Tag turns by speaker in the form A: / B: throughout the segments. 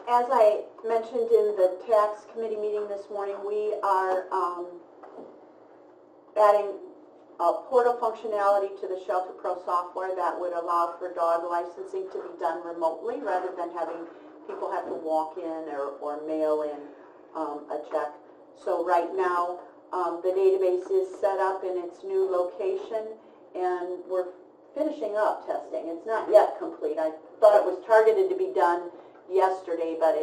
A: As I mentioned in the tax committee meeting this morning, we are adding a portal functionality to the Shelter Pro software that would allow for dog licensing to be done remotely rather than having people have to walk in or mail in a check. So right now, the database is set up in its new location, and we're finishing up testing. It's not yet complete. I thought it was targeted to be done yesterday, but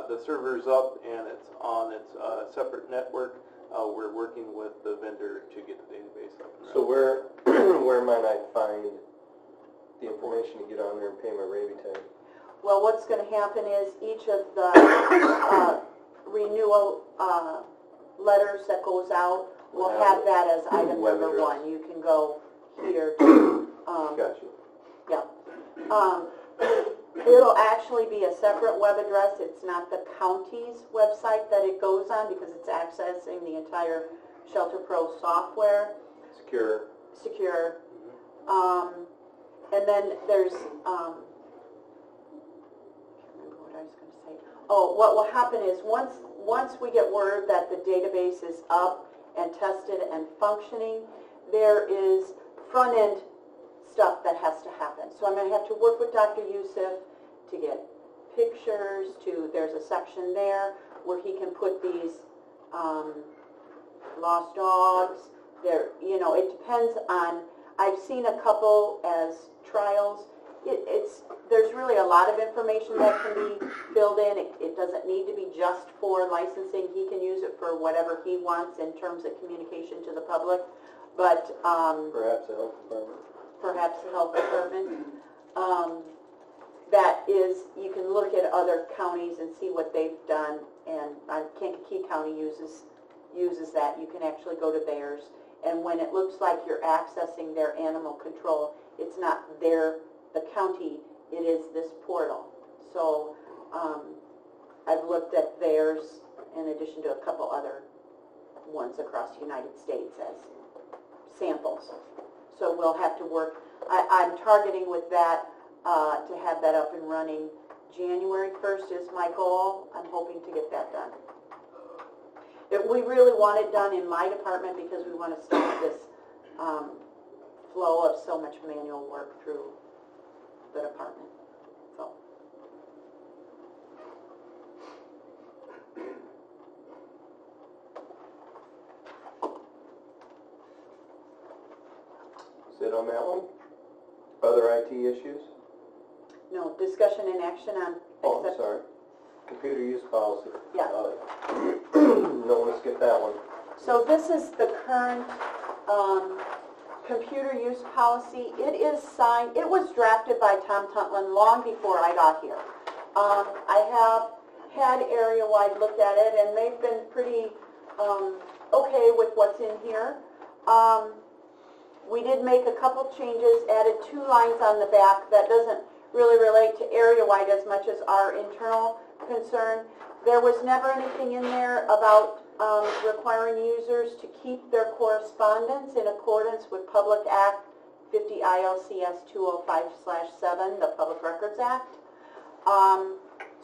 B: the server's up and it's on its separate network. We're working with the vendor to get the database up and running.
C: So where might I find the information to get on there and pay my rabies tag?
A: well, what's going to happen is each of the renewal letters that goes out will have that as item number one. You can go here to,
C: Gotcha.
A: yeah. It'll actually be a separate web address. It's not the county's website that it goes on because it's accessing the entire Shelter Pro software.
C: Secure.
A: Mm-hmm. And then there's, I can't remember what I was going to say. Oh, what will happen is once we get word that the database is up and tested and functioning, there is front-end stuff that has to happen. So I'm going to have to work with Dr. Youssef to get pictures, there's a section there where he can put these lost dogs. There, it depends on, I've seen a couple as trials. There's really a lot of information that can be filled in. It doesn't need to be just for licensing. He can use it for whatever he wants in terms of communication to the public. But
C: perhaps the health department.
A: Perhaps the health department. That is, you can look at other counties and see what they've done, and Kankakee County uses that. You can actually go to theirs, and when it looks like you're accessing their animal control, it's not the county, it is this portal. So I've looked at theirs in addition to a couple other ones across the United States as samples. So we'll have to work. I'm targeting with that to have that up and running. January 1st is my goal. I'm hoping to get that done. We really want it done in my department because we want to stop this flow of so much manual work through the department. So.
C: Sit on that one. Other IT issues?
A: No, discussion and action on...
C: Oh, I'm sorry. Computer use policy.
A: Yeah.
C: No one to skip that one.
A: So this is the current computer use policy. It is signed. It was drafted by Tom Tuntlin long before I got here. I have had area-wide look at it, and they've been pretty okay with what's in here. We did make a couple changes, added 2 lines on the back that doesn't really relate to area-wide as much as our internal concern. There was never anything in there about requiring users to keep their correspondence in accordance with Public Act 50 ILCS 205/7, the Public Records Act.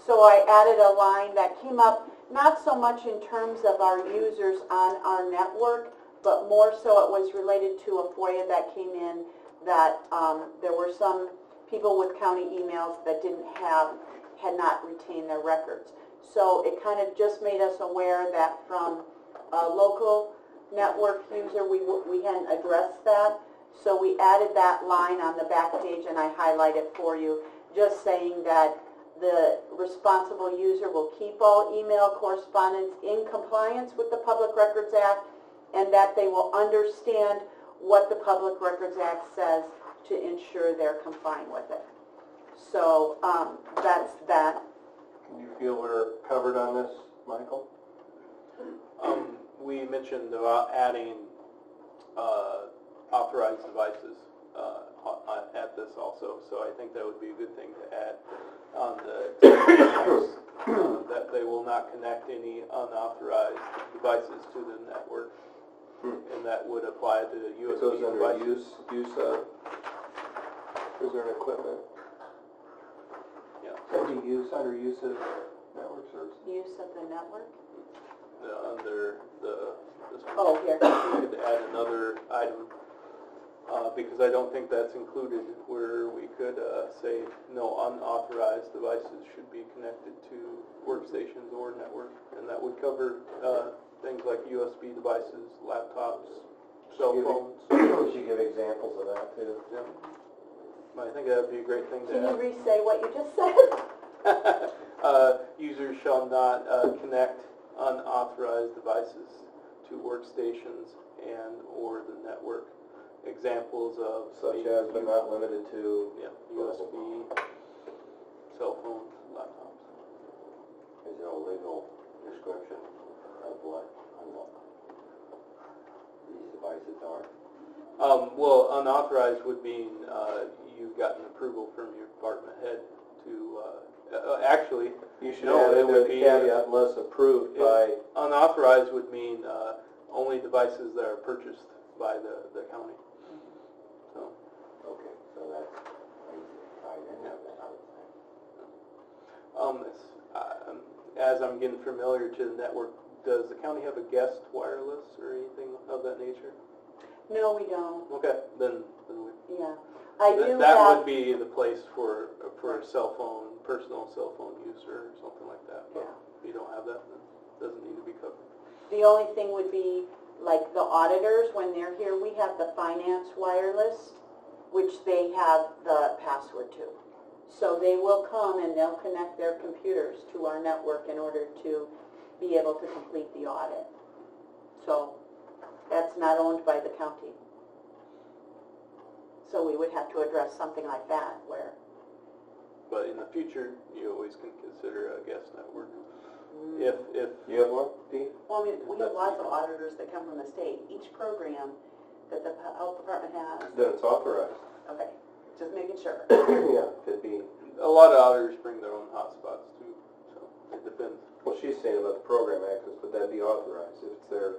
A: So I added a line that came up not so much in terms of our users on our network, but more so it was related to a FOIA that came in that there were some people with county emails that had not retained their records. So it kind of just made us aware that from a local network user, we hadn't addressed that. So we added that line on the back page, and I highlight it for you, just saying that the responsible user will keep all email correspondence in compliance with the Public Records Act, and that they will understand what the Public Records Act says to ensure they're complying with it. So that's that.
C: Do you feel we're covered on this, Michael?
B: We mentioned about adding authorized devices at this also, so I think that would be a good thing to add on the device, that they will not connect any unauthorized devices to the network, and that would apply to USB
C: it goes under
B: devices.
C: use of, is there an equipment?
B: Yeah.
C: Could be under use of network services.
A: Use of the network?
B: Under this one.
A: Oh, here.
B: We could add another item, because I don't think that's included, where we could say no unauthorized devices should be connected to workstations or network, and that would cover things like USB devices, laptops, cell phones.
C: We should give examples of that too.
B: Yeah. I think that would be a great thing to
A: Can you
B: add.
A: re-say what you just said?
B: Users shall not connect unauthorized devices to workstations and or the network. Examples of
C: Such as, but not limited to.
B: Yeah, USB, cell phones, laptops.
D: Is there a legal description of what these devices are?
B: Well, unauthorized would mean you've gotten approval from your department head to, actually,
C: You should
B: No,
C: add
B: it
C: in
B: would
C: the
B: be,
C: caveat unless approved by.
B: unauthorized would mean only devices that are purchased by the county. So,
D: Okay, so that's tied in there, I would think.
B: as I'm getting familiar to the network, does the county have a guest wireless or anything of that nature?
A: No, we don't.
B: Okay, then we,
A: Yeah. I do
B: that
A: have,
B: would be the place for a cell phone, personal cell phone user or something like that. But
A: Yeah.
B: if you don't have that, then it doesn't need to be covered.
A: the only thing would be, like the auditors, when they're here, we have the finance wireless, which they have the password to. So they will come and they'll connect their computers to our network in order to be able to complete the audit. So that's not owned by the county. So we would have to address something like that where,
B: But in the future, you always can consider a guest network. If
C: You have one, Pete?
E: Well, I mean, we have lots of auditors that come from the state. Each program that the health department has,
C: Then it's authorized.
E: okay, just making sure.
C: Yeah, could be.
B: a lot of auditors bring their own hotspots too, so it depends.
C: Well, she's saying about the program access, but that'd be authorized if it's there.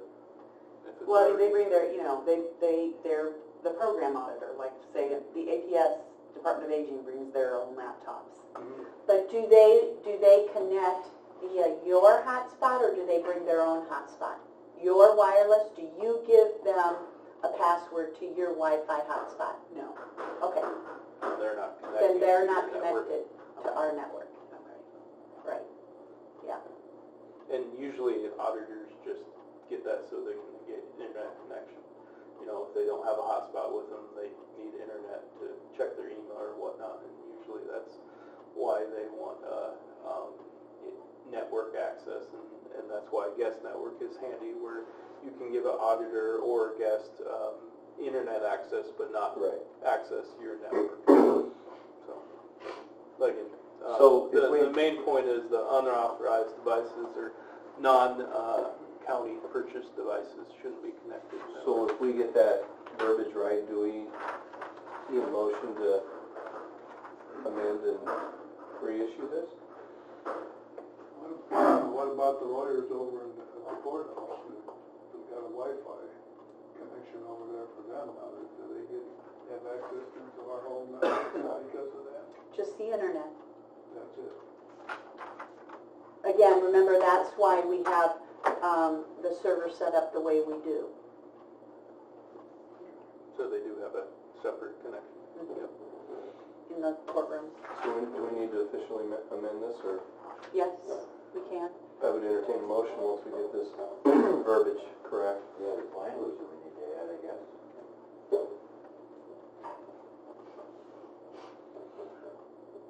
B: If it's
E: Well, I mean, they
B: already-
E: bring their, you know, they're the program auditor, like say the APS, Department of Aging brings their own laptops.
B: Mhm.
A: but do they connect via your hotspot or do they bring their own hotspot? Your wireless, do you give them a password to your Wi-Fi hotspot?
E: No.
A: Okay,
B: They're not connected.
A: then they're
B: to
A: not
B: your network.
A: connected to our network.
E: Okay.
A: Right, yeah.
B: And usually auditors just get that so they can get internet connection. You know, if they don't have a hotspot with them, they need internet to check their email or whatnot, and usually that's why they want network access, and that's why guest network is handy, where you can give an auditor or a guest internet access, but not
C: Right.
B: access your network. So, like,
C: So if we-
B: the main point is the unauthorized devices or non-county purchased devices shouldn't be connected.
C: So if we get that verbiage right, do we need a motion to amend and reissue this?
F: What about the lawyers over in the courthouse who got a Wi-Fi connection over there for them? Now, do they have access to our home now because of that?
A: Just the internet.
F: That's it.
A: Again, remember, that's why we have the server set up the way we do.
B: So they do have a separate connection. Yep.
A: In the courtroom.
C: So do we need to officially amend this, or
A: Yes, we can.
C: I would entertain a motion once we get this verbiage correct?
D: Yeah, there's language that we need to add, I guess.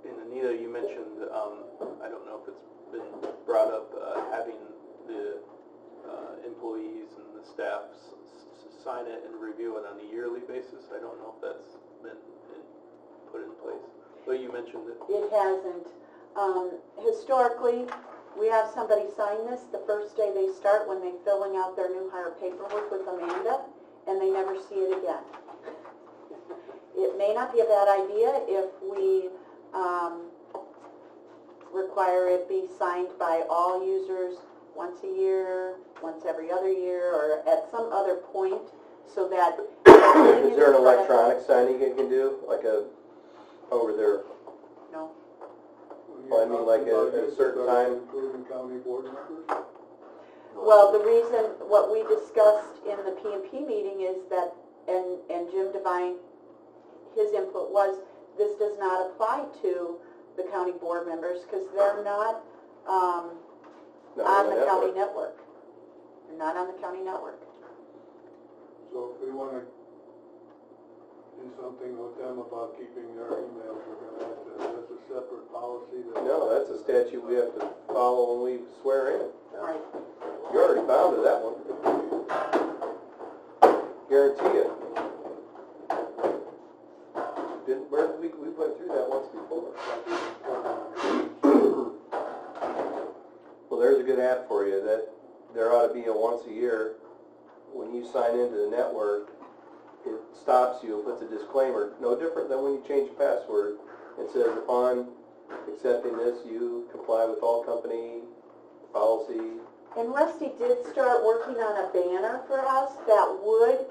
B: And Anita, you mentioned, I don't know if it's been brought up, having the employees and the staff sign it and review it on a yearly basis. I don't know if that's been put in place, but you mentioned it.
A: It hasn't. Historically, we have somebody sign this the first day they start when they're filling out their new hire paperwork with Amanda, and they never see it again. It may not be a bad idea if we require it be signed by all users once a year, once every other year, or at some other point, so that...
C: Is there an electronic signing you can do, like over there?
A: No.
C: Well, I mean, like at a certain time.
F: Including county board members?
A: Well, the reason, what we discussed in the P&P meeting is that, and Jim Devine, his input was, this does not apply to the county board members because they're not on the county network. They're not on the county network.
F: So if we want to do something with them about keeping their emails, we're going to have to, that's a separate policy that...
C: No, that's a statute we have to follow when we swear in.
A: Right.
C: You're already bound to that one. Guarantee it. We went through that once before. Well, there's a good app for you. That there ought to be a once a year, when you sign into the network, it stops you and puts a disclaimer, no different than when you change your password. It says, upon accepting this, you comply with all company policy.
A: And Rusty did start working on a banner for us that would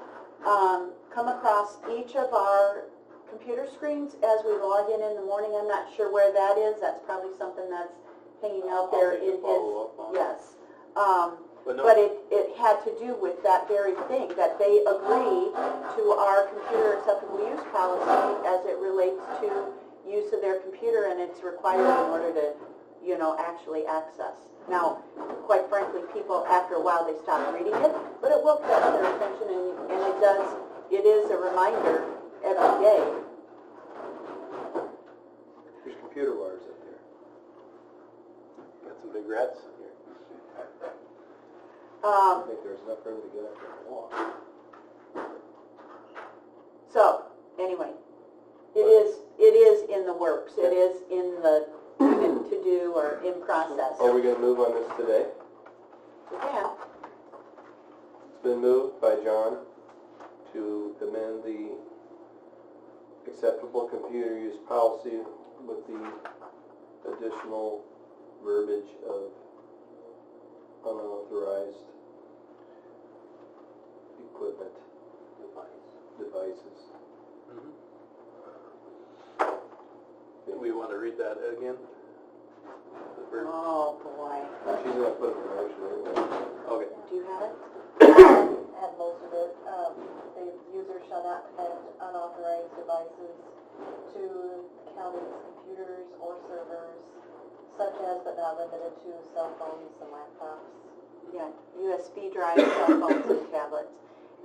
A: come across each of our computer screens as we log in the morning. I'm not sure where that is. That's probably something that's hanging out there in his... Yes. But it had to do with that very thing, that they agree to our computer acceptable use policy as it relates to use of their computer, and it's required in order to, actually access. Now, quite frankly, people, after a while, they stop reading it, but it will catch their attention, and it is a reminder every day.
C: There's computer wires up there.
B: Got some big rats in here.
C: I think there's enough room to get up there and walk.
A: So, anyway, it is in the works. It is in the to do or in process.
C: Are we going to move on this today?
A: We can.
C: It's been moved by John to amend the acceptable computer use policy with the additional verbiage of unauthorized equipment devices.
B: Do we want to read that again?
A: Oh, boy.
C: She's going to put it in motion anyway.
B: Okay.
A: Do you have it?
G: Have most of it. The user shall not connect unauthorized devices to the county's computers or servers, such as but not limited to cell phones and laptops.
A: Yeah, USB drives, cell phones, and tablets.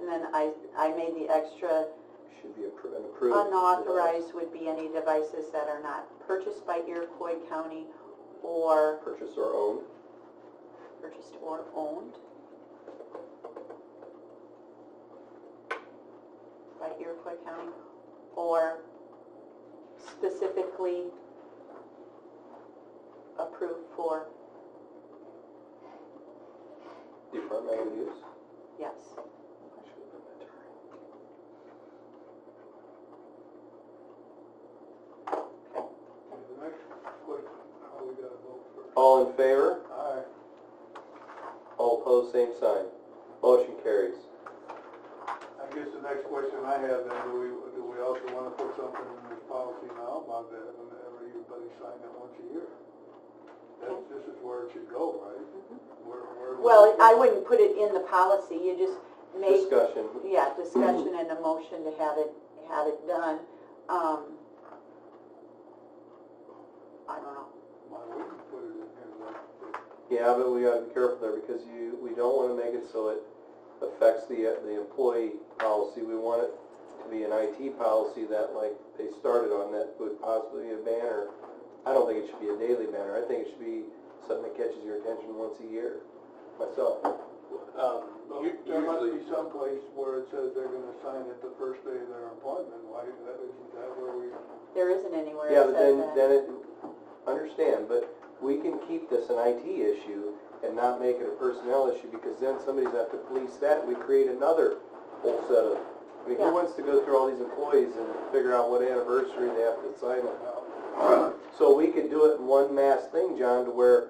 A: And then I made the extra,
C: Should be an approved
A: unauthorized would be any devices that are not purchased by Iroquois County or
C: device. Purchased or owned.
A: purchased or owned by Iroquois County, or specifically approved for,
C: Departmental use.
A: yes.
C: I should have put that to her.
F: The next question, how we got to vote first?
C: All in favor?
F: Aye.
C: All opposed, same sign. Motion carries.
F: I guess the next question I have then, do we also want to put something in this policy now about that, whenever everybody sign it once a year? This is where it should go, right? Where
A: Well, I wouldn't put it in the policy, you just make...
C: Discussion.
A: Yeah, discussion and a motion to have it done. I don't know.
F: Why wouldn't you put it in here like this?
C: Yeah, but we got to be careful there because we don't want to make it so it affects the employee policy. We want it to be an IT policy that, like they started on, that would possibly be a banner. I don't think it should be a daily banner. I think it should be something that catches your attention once a year. Myself.
F: There must be some place where it says they're going to sign it the first day of their employment. Why isn't that where we?
A: There isn't anywhere
C: Yeah,
A: it
C: but
A: says that.
C: then it, understand, but we can keep this an IT issue and not make it a personnel issue, because then somebody's have to police that, and we create another whole set of, I mean,
A: Yeah.
C: who wants to go through all these employees and figure out what anniversary they have to sign it? So we could do it in one mass thing, John, to where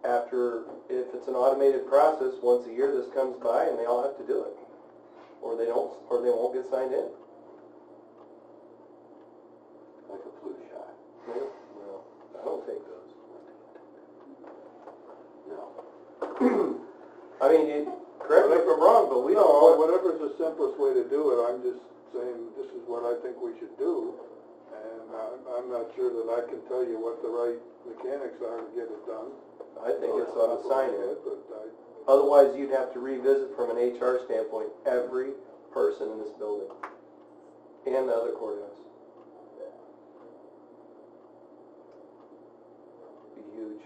C: after, if it's an automated process, once a year this comes by and they all have to do it. Or they won't get signed in.
D: Like a flu shot.
C: Well, I don't take those. mean, correct me if I'm wrong, but we don't
F: No,
C: want,
F: whatever's the simplest way to do it, I'm just saying, this is what I think we should do. And I'm not sure that I can tell you what the right mechanics are to get it done.
C: I think it's on the sign in.
F: But
C: Otherwise, you'd have to revisit from an HR standpoint, every person in this building. And the other courthouse. Be huge.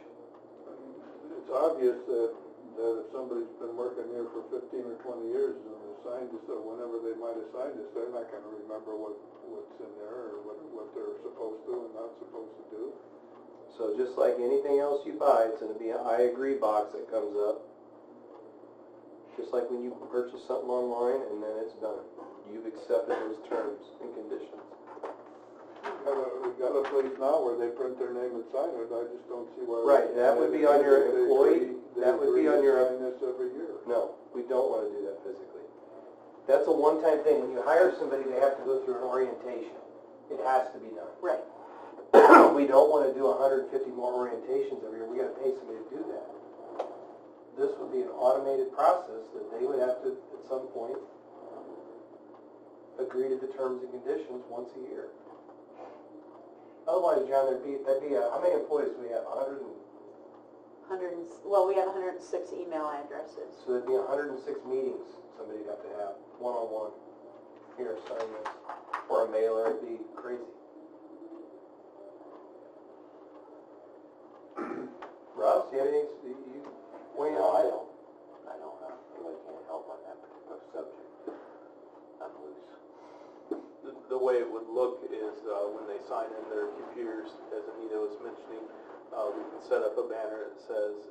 F: it's obvious that if somebody's been working here for 15 or 20 years and they signed this, or whenever they might have signed this, they're not gonna remember what's in there, or what they're supposed to and not supposed to do.
C: So just like anything else you buy, it's gonna be an I agree box that comes up. Just like when you purchase something online and then it's done. You've accepted those terms and conditions.
F: We got a place now where they print their name and sign it, I just don't see why.
C: Right, that would be on your employee, that would be on your...
F: They agree to sign this every year.
C: No, we don't want to do that physically. That's a one-time thing. When you hire somebody, they have to go through an orientation. It has to be done.
E: Right.
C: We don't want to do 150 more orientations every year. We got to pay somebody to do that. This would be an automated process that they would have to, at some point, agree to the terms and conditions once a year. Otherwise, John, that'd be how many employees do we have? 100 and...
A: Well, we have 106 email addresses.
C: So there'd be 106 meetings somebody'd have to have, one-on-one. Here, sign this. Or a mailer, it'd be crazy. Ross, do you have anything, weigh in
D: No,
C: on
D: I
C: that?
D: don't, really can't help on that particular subject. I'm loose.
B: The way it would look is when they sign in their computers, as Anita was mentioning, we can set up a banner that says,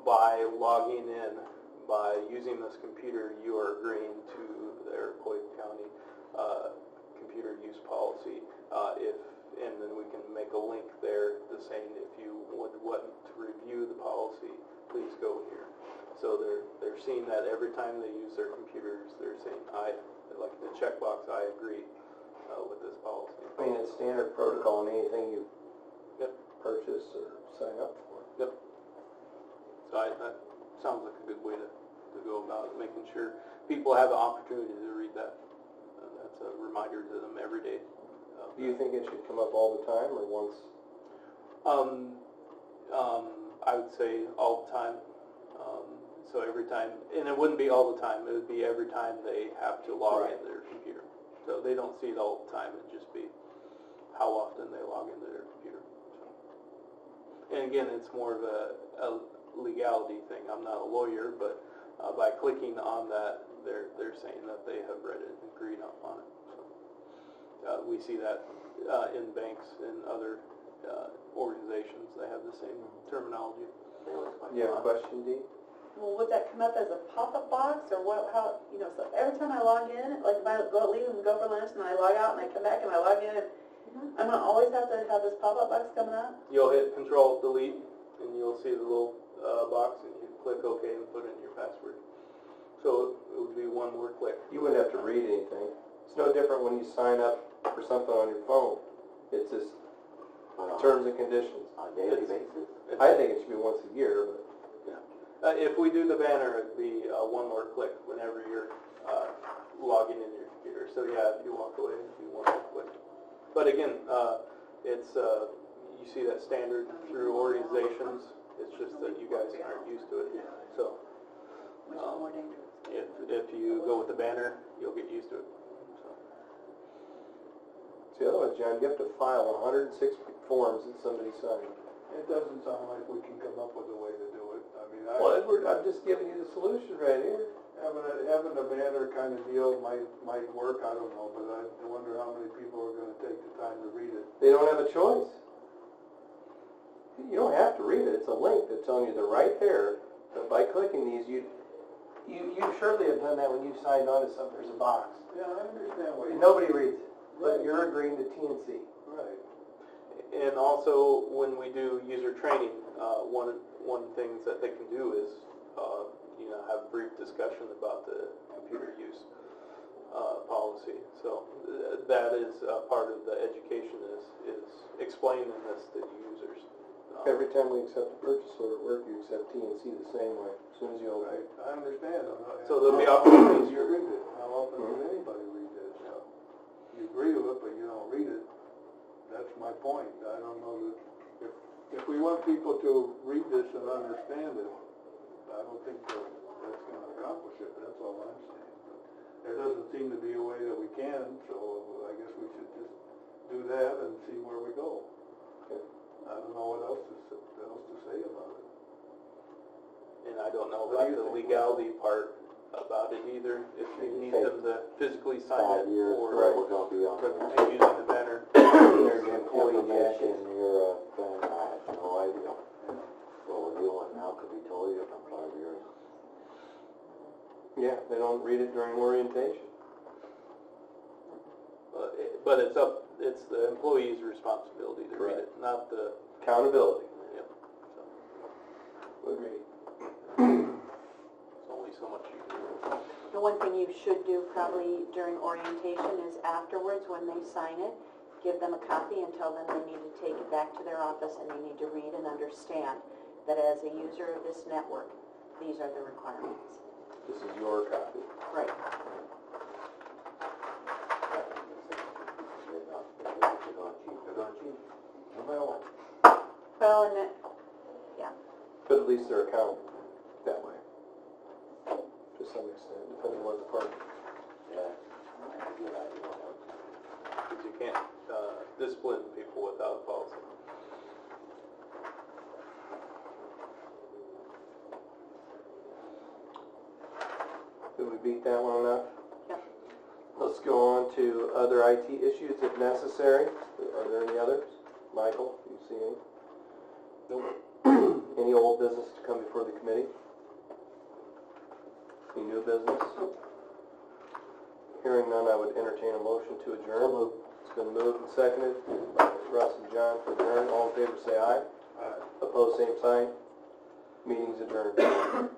B: by logging in, by using this computer, you are agreeing to the Iroquois County computer use policy. And then we can make a link there to saying if you would want to review the policy, please go here. So they're seeing that every time they use their computers, they're saying, like the checkbox, I agree with this policy.
C: I mean, it's standard protocol in anything you
B: Yep.
C: purchase or sign up for.
B: Yep. So that sounds like a good way to go about it, making sure people have the opportunity to read that. That's a reminder to them every day.
C: Do you think it should come up all the time or once?
B: I would say all the time. So every time, and it wouldn't be all the time, it would be every time they have to log in their computer. So they don't see it all the time, it'd just be how often they log into their computer. So. And again, it's more of a legality thing. I'm not a lawyer, but by clicking on that, they're saying that they have read it and agreed on it. So, we see that in banks and other organizations. They have the same terminology.
C: You have a question, Dee?
E: Well, would that come up as a pop-up box, or what, how, so every time I log in, like if I leave and go for lunch and I log out and I come back and I log in, and I'm gonna always have to have this pop-up box coming up?
B: You'll hit Control-Delete, and you'll see the little box, and you click OK and put in your password. So it would be one more click.
C: You wouldn't have to read anything. It's no different when you sign up for something on your phone. It's just terms and conditions.
D: On a daily basis?
C: I think it should be once a year, but...
B: If we do the banner, it'd be one more click whenever you're logging in your computer. So yeah, if you walk away, it'd be one more click. But again, it's you see that standard through organizations. It's just that you guys aren't used to it. So
E: Which is more dangerous?
B: if you go with the banner, you'll get used to it. So.
C: See, otherwise, John, you have to file 106 forms that somebody signed.
F: It doesn't sound like we can come up with a way to do it. I mean,
C: Well, Edward, I'm just giving you the solution right here.
F: having a banner kind of deal might work, I don't know, but I wonder how many people are gonna take the time to read it.
C: They don't have a choice. You don't have to read it. It's a link that's telling you they're right there. But by clicking these, you surely have done that when you signed on to something. There's a box.
F: Yeah, I understand what
C: And nobody reads it, but you're agreeing to T&C.
F: Right.
B: And also, when we do user training, one of the things that they can do is, have a brief discussion about the computer use policy. So that is part of the education is explaining this to the users
C: Every time we accept a purchase order at work, you accept T and C the same way, as soon as you open
F: Right,
C: it.
F: I understand.
B: So there'll be
F: How often do you read it? How often does anybody read this? You agree with it, but you don't read it. That's my point. I don't know that, if we want people to read this and understand it, I don't think that's gonna accomplish it. That's all I'm saying. There doesn't seem to be a way that we can, so I guess we should just do that and see where we go. I don't know what else to say about it.
B: And I don't know
F: What
B: about
F: do you
B: the
F: think?
B: legality part about it either, if you need them to physically sign
D: 5
B: it,
D: years,
B: or
D: we're gonna be on
B: but
D: the
B: using the banner.
C: There's the employee
D: information,
C: jacket.
D: your, thing, I have no idea. What we're doing now could be totally different 5 years.
C: Yeah, they don't read it during orientation.
B: But it's the employee's responsibility to read it, not the,
C: Accountability.
B: yep. So
C: Agreed.
B: it's only so much you can do.
A: The one thing you should do probably during orientation is afterwards, when they sign it, give them a copy and tell them they need to take it back to their office and they need to read and understand that as a user of this network, these are the requirements.
C: This is your copy.
A: Right.
D: They're gonna cheat, no matter what.
A: Well, and that,
C: But at least they're accountable that way. To some extent, depending on what department.
D: Yeah. Good idea.
B: Because you can't discipline people without a policy.
C: Did we beat that one enough?
A: Yep.
C: Let's go on to other IT issues if necessary. Are there any others? Michael, you see any? Nope. Any old business to come before the committee? Any new business? Hearing none, I would entertain a motion to adjourn. It's been moved and seconded by Russ and John to adjourn. All in favor say aye. Opposed, same sign. Meeting's adjourned.